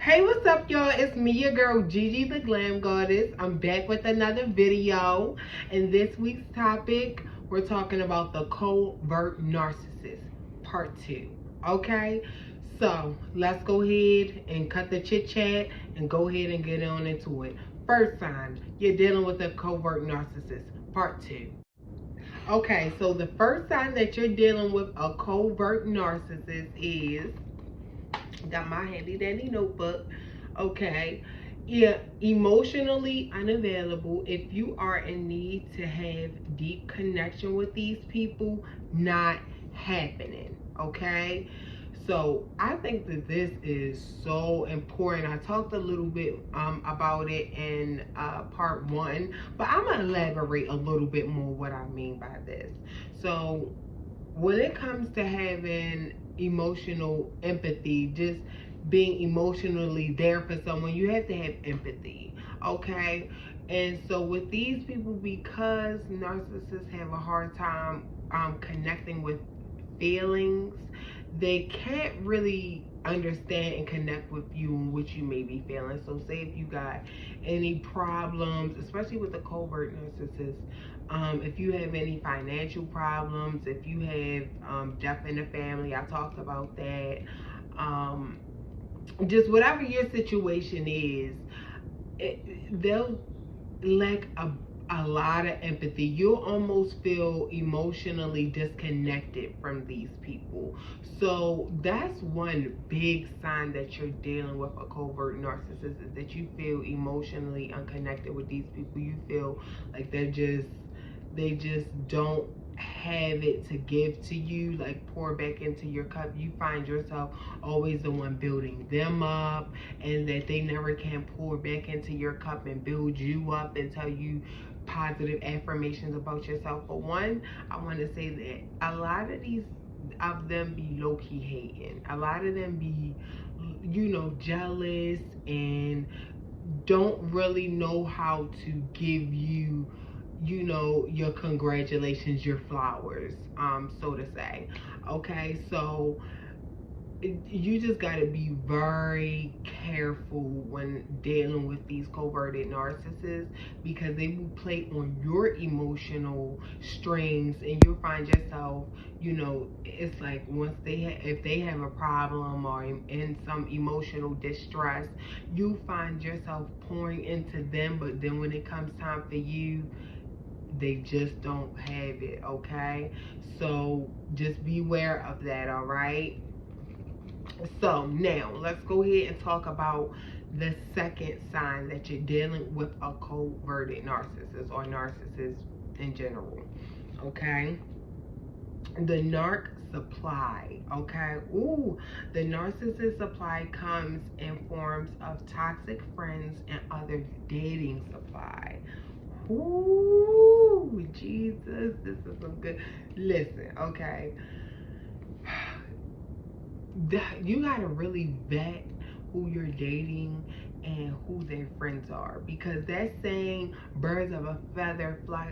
Hey, what's up, y'all? It's me, your girl Gigi the Glam Goddess. I'm back with another video. And this week's topic, we're talking about the covert narcissist, part 2. Okay? So let's go ahead and cut the chit chat and go ahead and get on into it. First sign, you're dealing with a covert narcissist, part 2. Okay, so the first sign that you're dealing with a covert narcissist is, got my handy dandy notebook. Okay. Yeah, emotionally unavailable. If you are in need to have deep connection with these people, not happening. Okay. So I think that this is so important. I talked a little bit about it in part 1, but I'm gonna elaborate a little bit more what I mean by this. So when it comes to having emotional empathy, just being emotionally there for someone, you have to have empathy. Okay. And so with these people, because narcissists have a hard time connecting with feelings, they can't really understand and connect with you and what you may be feeling. So say if you got any problems, especially with the covert narcissist, if you have any financial problems, if you have death in the family, I talked about that. Just whatever your situation is, they'll lack a lot of empathy. You'll almost feel emotionally disconnected from these people. So that's one big sign that you're dealing with a covert narcissist, is that you feel emotionally unconnected with these people. You feel like they just don't have it to give to you, like pour back into your cup. You find yourself always the one building them up, and that they never can pour back into your cup and build you up and tell you positive affirmations about yourself. For one, I want to say that a lot of them be low-key hating. A lot of them be, jealous and don't really know how to give you, your congratulations, your flowers, so to say. Okay, so you just got to be very careful when dealing with these coverted narcissists, because they will play on your emotional strings, and you'll find yourself, it's like once if they have a problem or in some emotional distress, you find yourself pouring into them, but then when it comes time for you, they just don't have it. Okay, so just beware of that. All right. So now let's go ahead and talk about the second sign that you're dealing with a coverted narcissist, or narcissist in general. Okay, the narc supply. Okay, ooh, the narcissist supply comes in forms of toxic friends and other dating supply. Ooh, Jesus, this is some good. Listen, okay. You gotta really vet who you're dating and who their friends are, because that saying birds of a feather flock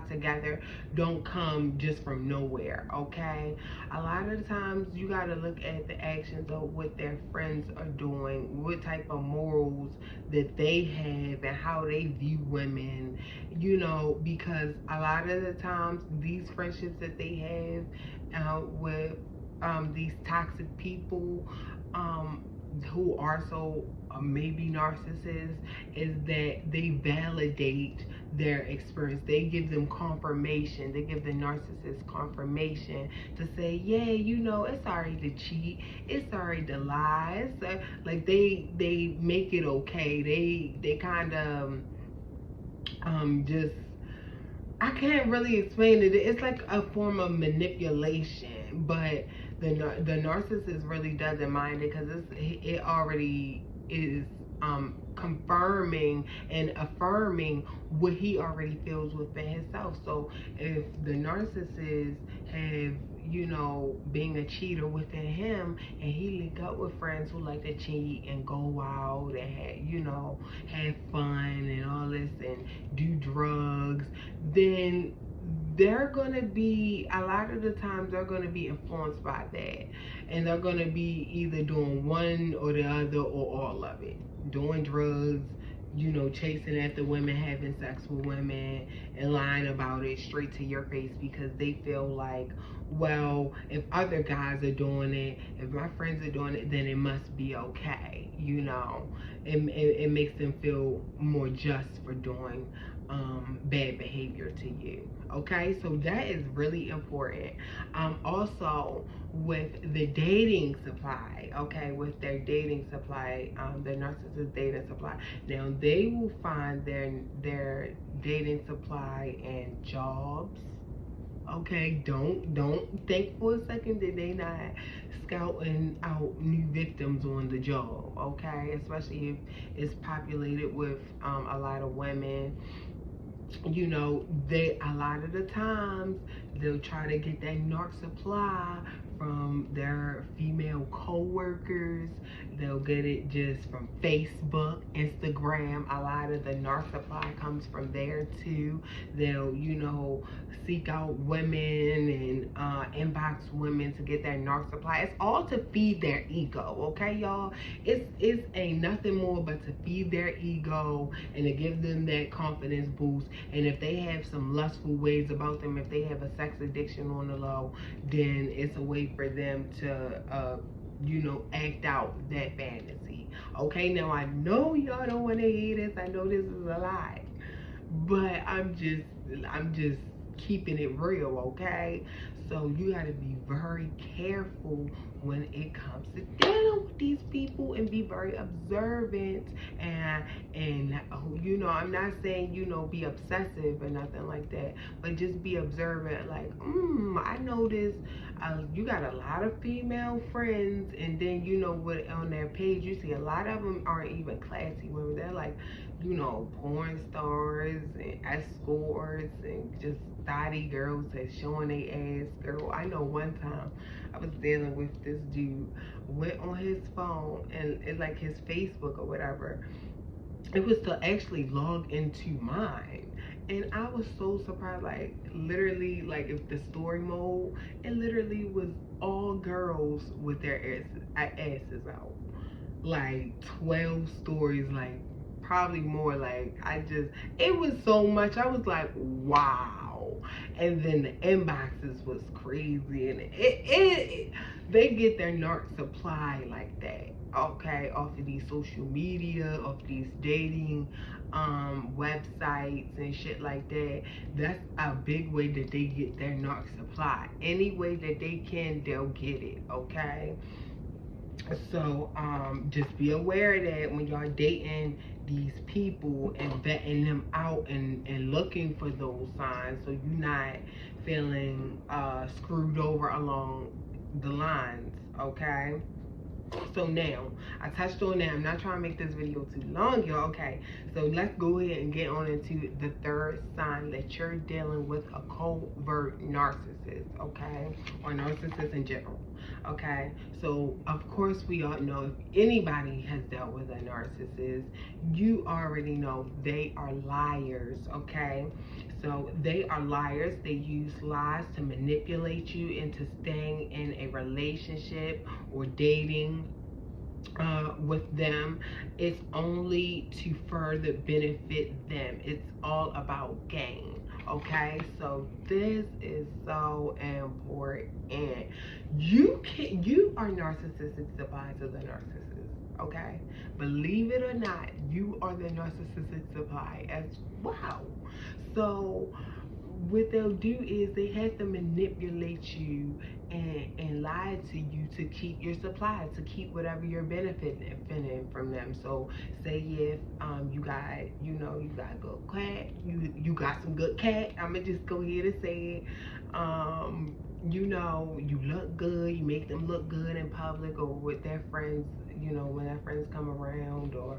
together don't come just from nowhere. Okay, a lot of the times you got to look at the actions of what their friends are doing, what type of morals that they have, and how they view women, because a lot of the times these friendships that they have with these toxic people, who are so maybe narcissists, is that they validate their experience. They give them confirmation. They give the narcissist confirmation to say, yeah, it's alright to cheat. It's alright to lie. Like they make it okay. They kind of just, I can't really explain it. It's like a form of manipulation, but the narcissist really doesn't mind it, because it already is confirming and affirming what he already feels within himself. So if the narcissist have, being a cheater within him, and he link up with friends who like to cheat and go out and have fun and all this and do drugs, then they're gonna be, a lot of the times they're gonna be influenced by that, and they're gonna be either doing one or the other or all of it, doing drugs, chasing after women, having sex with women, and lying about it straight to your face because they feel like, well, if other guys are doing it, if my friends are doing it, then it must be okay. It makes them feel more just for doing bad behavior to you. Okay, so that is really important. Also, with the dating supply, okay, with their dating supply, the narcissist dating supply. Now they will find their dating supply in jobs. Okay, don't think for a second that they not scouting out new victims on the job. Okay, especially if it's populated with a lot of women. They, a lot of the times, they'll try to get that narc supply from their female co-workers. They'll get it just from Facebook, Instagram. A lot of the narc supply comes from there too. They'll seek out women and inbox women to get that narc supply. It's all to feed their ego. Okay, y'all, it's ain't nothing more but to feed their ego and to give them that confidence boost. And if they have some lustful ways about them, if they have a sex addiction on the low, then it's a way for them to act out that fantasy. Okay, now I know y'all don't want to hear this. I know this is a lie, but I'm just keeping it real. Okay, so you got to be very careful when it comes to dealing with these people, and be very observant. And I'm not saying be obsessive or nothing like that, but just be observant. Like, I noticed you got a lot of female friends, and then what, on their page you see a lot of them aren't even classy women. They're like porn stars and escorts and just thotty girls that's showing their ass. Girl, I know one time I was dealing with this dude, went on his phone, and it, like his Facebook or whatever, it was to actually log into mine. And I was so surprised, like literally, like if the story mode, it literally was all girls with their asses out. Like 12 stories, like probably more. Like it was so much. I was like, wow. And then the inboxes was crazy, and they get their narc supply like that. Okay, off of these social media, off these dating websites and shit like that. That's a big way that they get their narc supply. Any way that they can, they'll get it. Okay, so just be aware of that when y'all dating these people and vetting them out and looking for those signs, so you're not feeling screwed over along the lines. Okay, so now I touched on that. I'm not trying to make this video too long, y'all. Okay, so let's go ahead and get on into the third sign that you're dealing with a covert narcissist. Okay, or narcissist in general. Okay, so of course we all know, if anybody has dealt with a narcissist, you already know they are liars. Okay, so they are liars. They use lies to manipulate you into staying in a relationship or dating with them. It's only to further benefit them. It's all about gain. Okay, so this is so important. You are narcissistic supply to the narcissist. Okay, believe it or not, you are the narcissistic supply as well. So what they'll do is they have to manipulate you and lie to you to keep your supply, to keep whatever you're benefiting from them. So say if you got good cat, you got some good cat, I'ma just go ahead and say it. You look good, you make them look good in public or with their friends, when their friends come around, or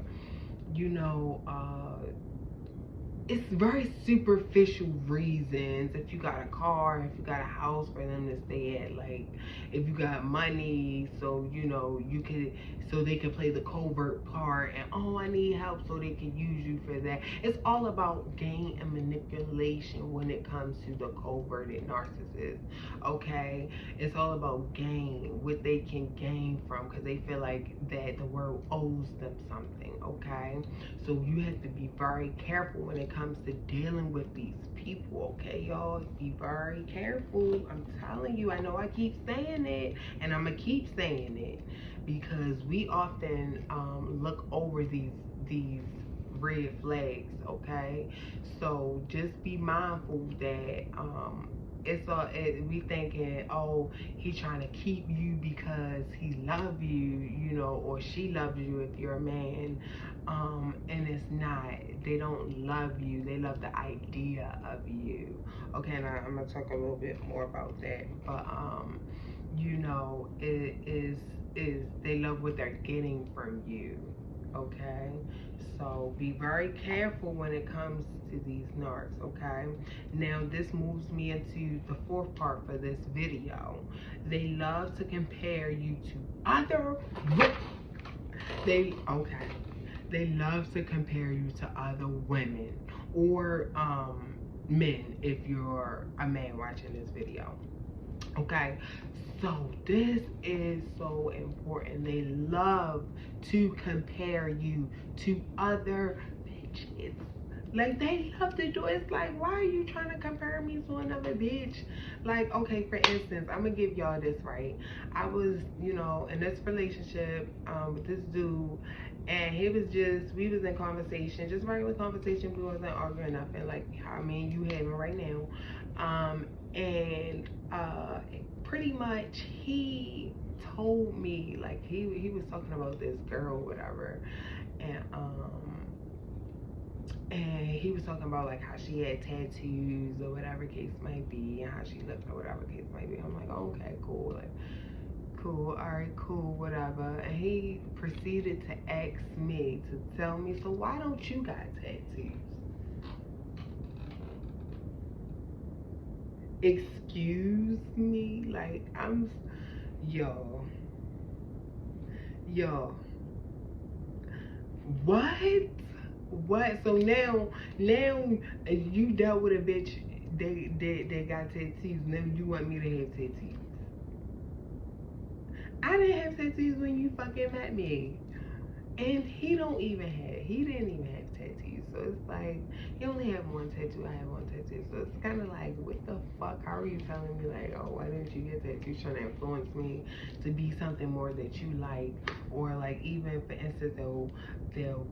it's very superficial reasons. If you got a car, if you got a house for them to stay at, like if you got money, so you know you could, so they can play the covert part, and oh, I need help, so they can use you for that. It's all about gain and manipulation when it comes to the covert and narcissist. Okay, it's all about gain, what they can gain from, because they feel like that the world owes them something. Okay, so you have to be very careful when it comes to dealing with these people. Okay, y'all, be very careful. I'm telling you, I know I keep saying it, and I'm gonna keep saying it, because we often look over these red flags. Okay, so just be mindful that we thinking, oh, he trying to keep you because he love you, you know, or she loves you if you're a man, and it's not. They don't love you, they love the idea of you. Okay, and I'm gonna talk a little bit more about that, but you know, it is they love what they're getting from you. Okay, so be very careful when it comes to these narcs. Okay, now this moves me into the fourth part for this video. They love to compare you to other they love to compare you to other women or men if you're a man watching this video. Okay, so this is so important. They love to compare you to other bitches. Like, they love to do it. It's like, why are you trying to compare me to another bitch? Like, okay, for instance, I'm gonna give y'all this, right? I was, you know, in this relationship with this dude, and we was in conversation, just regular conversation. We wasn't arguing nothing, like how me and you having right now. And pretty much he told me, like, he was talking about this girl or whatever, and he was talking about like how she had tattoos or whatever case might be, and how she looked or whatever case might be. I'm like, oh, okay, cool, like, cool, all right, cool, whatever. And he proceeded to ask me to tell me, so why don't you got tattoos? Excuse me, like, yo, what? So now you dealt with a bitch, they got tattoos, now you want me to have tattoos? I didn't have tattoos when you fucking met me. And he didn't even have tattoos. So it's like, he only had one tattoo, I had one tattoo. So it's kind of like, what the fuck? How are you telling me, like, oh, why didn't you get tattoos? Trying to influence me to be something more that you like. Or like, even for instance, they'll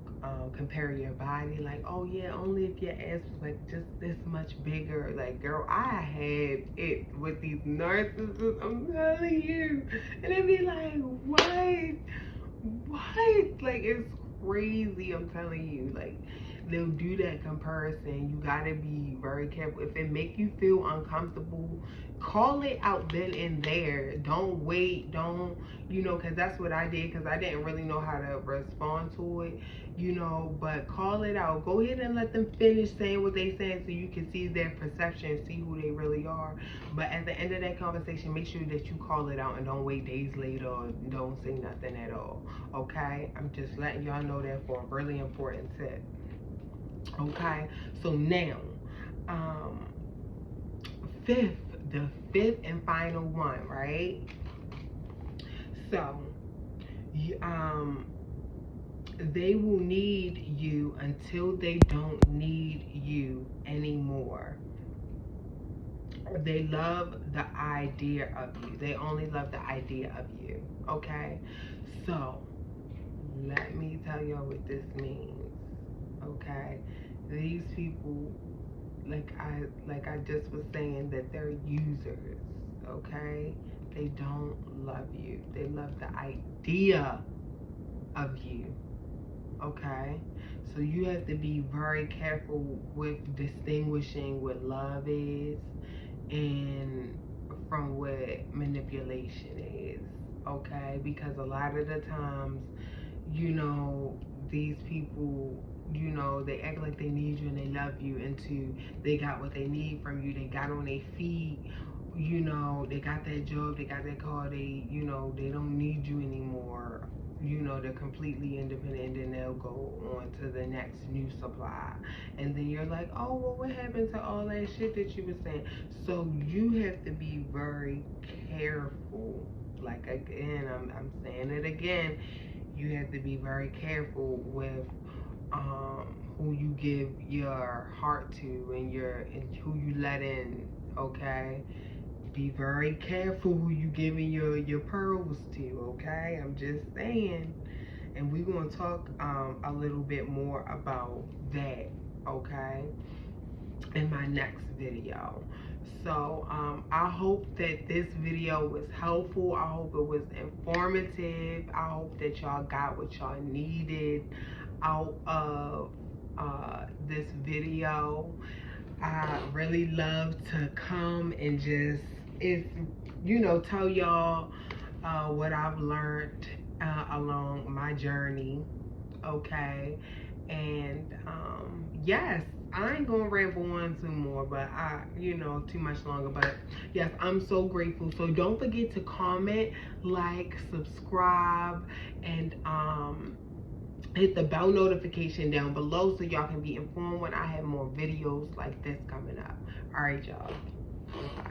compare your body, like, oh yeah, only if your ass was like just this much bigger. Like, girl, I had it with these narcissists, I'm telling you. And it'd be like, what? Like, it's crazy, I'm telling you. Like, they'll do that comparison. You gotta be very careful. If it make you feel uncomfortable, call it out then and there. Don't wait, don't, you know, because that's what I did, because I didn't really know how to respond to it, you know. But call it out. Go ahead and let them finish saying what they saying, so you can see their perception and see who they really are. But at the end of that conversation, make sure that you call it out and don't wait days later or don't say nothing at all. Okay, I'm just letting y'all know that for a really important tip. Okay, so now the fifth and final one, right? So they will need you until they don't need you anymore. They love the idea of you. They only love the idea of you. Okay, so let me tell y'all what this means. Okay, these people, like I just was saying, that they're users. Okay, they don't love you. They love the idea of you. Okay, so you have to be very careful with distinguishing what love is and from what manipulation is. Okay, because a lot of the times, you know, these people you know, they act like they need you and they love you, into they got what they need from you, they got on their feet, you know, they got that job, they got that car, they, you know, they don't need you anymore, you know, they're completely independent, and then they'll go on to the next new supply. And then you're like, oh, well, what happened to all that shit that you were saying? So you have to be very careful. Like, again, I'm saying it again, you have to be very careful with who you give your heart to, and who you let in. Okay, be very careful who you giving your pearls to. Okay, I'm just saying. And we're going to talk a little bit more about that, okay, in my next video. So I hope that this video was helpful. I hope it was informative. I hope that y'all got what y'all needed out of this video. I really love to come and just, you know, tell y'all what I've learned along my journey, okay? And yes, I ain't gonna ramble on too more, but too much longer. But yes, I'm so grateful. So don't forget to comment, like, subscribe, and hit the bell notification down below so y'all can be informed when I have more videos like this coming up. All right, y'all. Bye.